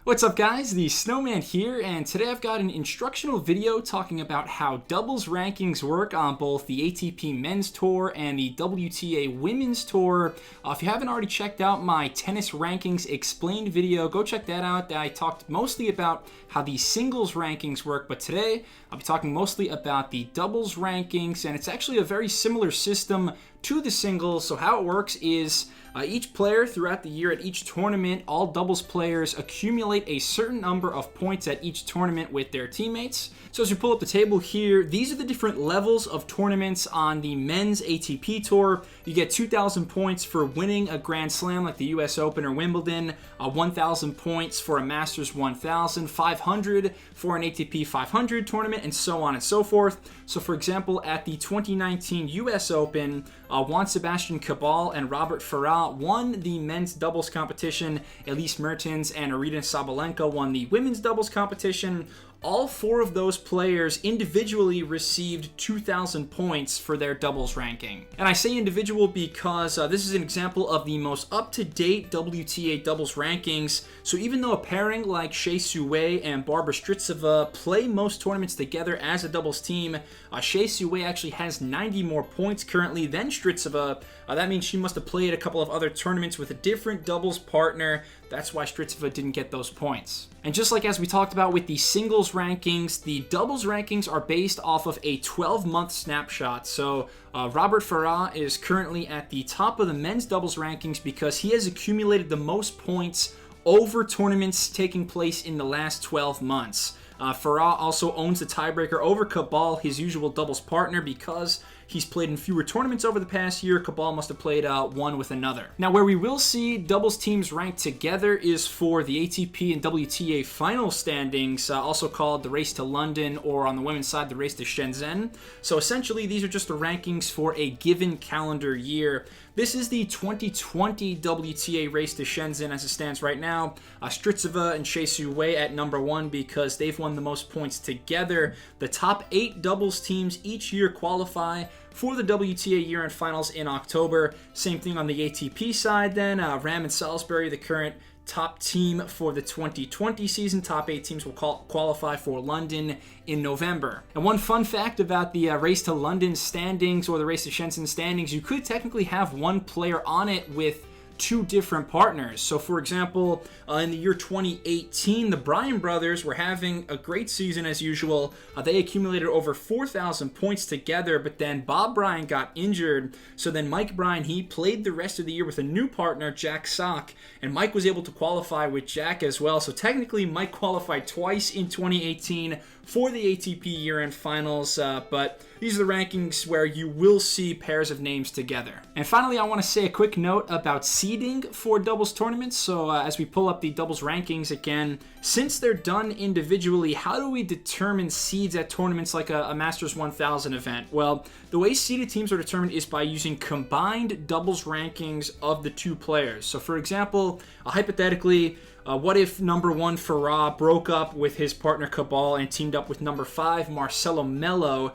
What's up guys, the Snowman here, and today I've got an instructional video talking about how doubles rankings work on both the ATP Men's Tour and the WTA Women's Tour. If you haven't already checked out my tennis rankings explained video, go check that out. I talked mostly about how the singles rankings work, but today I'll be talking mostly about the doubles rankings, and it's actually a very similar system to the singles. So how it works is each player throughout the year at each tournament, all doubles players accumulate a certain number of points at each tournament with their teammates. So as you pull up the table here, these are the different levels of tournaments on the men's ATP Tour. You get 2,000 points for winning a Grand Slam like the US Open or Wimbledon, 1,000 points for a Masters 1000, 500 for an ATP 500 tournament, and so on and so forth. So for example, at the 2019 US Open, Juan Sebastian Cabal and Robert Farah won the men's doubles competition. Elise Mertens and Aryna Sabalenka won the women's doubles competition. All four of those players individually received 2,000 points for their doubles ranking. And I say individual because this is an example of the most up-to-date WTA doubles rankings. So even though a pairing like Shea Su Wei and Barbara Strycova play most tournaments together as a doubles team, Shea Su Wei actually has 90 more points currently than Strycova. That means she must have played a couple of other tournaments with a different doubles partner. That's why Strycova didn't get those points. And just like as we talked about with the singles rankings, the doubles rankings are based off of a 12-month snapshot. So Robert Farah is currently at the top of the men's doubles rankings because he has accumulated the most points over tournaments taking place in the last 12 months. Farah also owns the tiebreaker over Cabal, his usual doubles partner, because he's played in fewer tournaments over the past year. Cabal must have played one with another. Now, where we will see doubles teams ranked together is for the ATP and WTA final standings, also called the Race to London, or on the women's side, the Race to Shenzhen. So essentially, these are just the rankings for a given calendar year. This is the 2020 WTA Race to Shenzhen as it stands right now. Strycova and Shea Su Wei at number 1 because they've won the most points together. The top 8 doubles teams each year qualify for the WTA year-end finals in October. Same thing on the ATP side then. Ram and Salisbury, the current top team for the 2020 season. Top 8 teams will qualify for London in November. And one fun fact about the Race to London standings or the Race to Shenzhen standings, you could technically have one player on it with 2 different partners. So for example, in the year 2018, the Bryan brothers were having a great season as usual. They accumulated over 4,000 points together, but then Bob Bryan got injured. So then Mike Bryan, he played the rest of the year with a new partner, Jack Sock, and Mike was able to qualify with Jack as well. So technically, Mike qualified twice in 2018 for the ATP year-end finals, but these are the rankings where you will see pairs of names together. And finally, I want to say a quick note about seeding for doubles tournaments. So as we pull up the doubles rankings again, since they're done individually, how do we determine seeds at tournaments like a Masters 1000 event? Well, the way seeded teams are determined is by using combined doubles rankings of the 2 players. So for example, hypothetically, what if number 1 Farah broke up with his partner Cabal and teamed up with number 5 Marcelo Melo?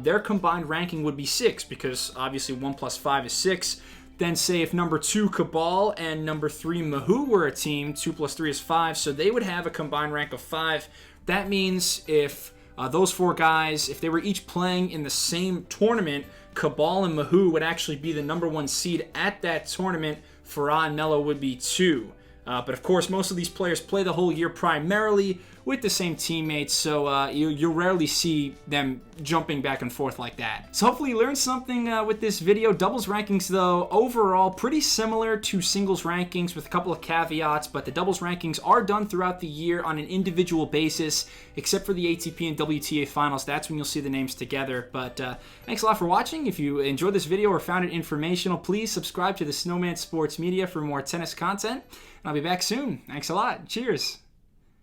Their combined ranking would be 6 because obviously 1 plus 5 is 6. Then say if number 2 Cabal and number 3 Mahou were a team, 2 plus 3 is 5, so they would have a combined rank of 5. That means if those 4 guys, if they were each playing in the same tournament, Cabal and Mahou would actually be the number 1 seed at that tournament. Farah and Melo would be 2. But of course, most of these players play the whole year primarily with the same teammates, so you'll rarely see them jumping back and forth like that. So hopefully you learned something with this video. Doubles rankings, though, overall pretty similar to singles rankings with a couple of caveats, but the doubles rankings are done throughout the year on an individual basis, except for the ATP and WTA finals. That's when you'll see the names together. But thanks a lot for watching. If you enjoyed this video or found it informational, please subscribe to the Snowman Sports Media for more tennis content. And I'll be back soon. Thanks a lot. Cheers.